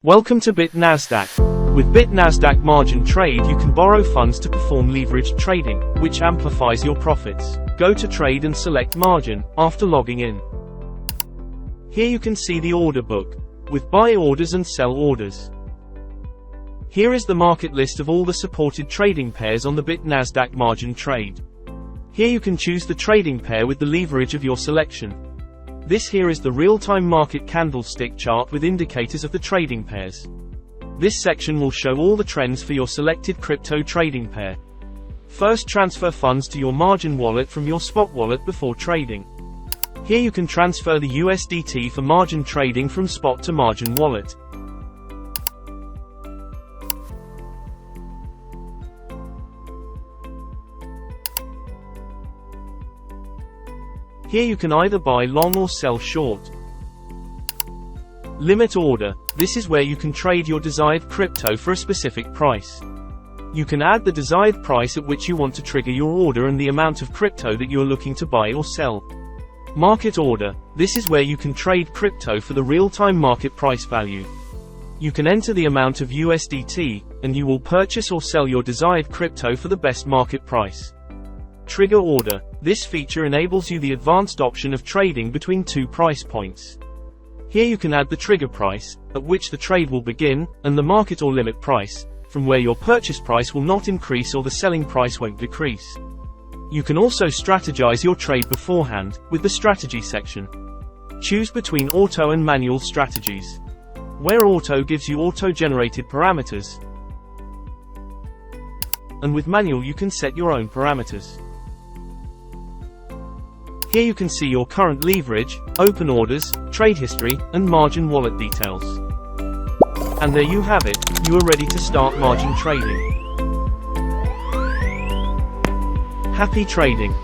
Welcome to BitNasdaq. With BitNasdaq Margin Trade you can borrow funds to perform leveraged trading, which amplifies your profits. Go to Trade and select Margin, after logging in. Here you can see the order book, with buy orders and sell orders. Here is the market list of all the supported trading pairs on the BitNasdaq Margin Trade. Here you can choose the trading pair with the leverage of your selection. This here is the real-time market candlestick chart with indicators of the trading pairs. This section will show all the trends for your selected crypto trading pair. First, transfer funds to your margin wallet from your spot wallet before trading. Here you can transfer the USDT for margin trading from spot to margin wallet. Here you can either buy long or sell short. Limit order. This is where you can trade your desired crypto for a specific price. You can add the desired price at which you want to trigger your order and the amount of crypto that you are looking to buy or sell. Market order. This is where you can trade crypto for the real-time market price value. You can enter the amount of USDT, and you will purchase or sell your desired crypto for the best market price. Trigger order. This feature enables you the advanced option of trading between two price points. Here you can add the trigger price, at which the trade will begin, and the market or limit price, from where your purchase price will not increase or the selling price won't decrease. You can also strategize your trade beforehand, with the strategy section. Choose between auto and manual strategies. Where auto gives you auto-generated parameters, and with manual you can set your own parameters. Here you can see your current leverage, open orders, trade history, and margin wallet details. And there you have it, you are ready to start margin trading. Happy trading!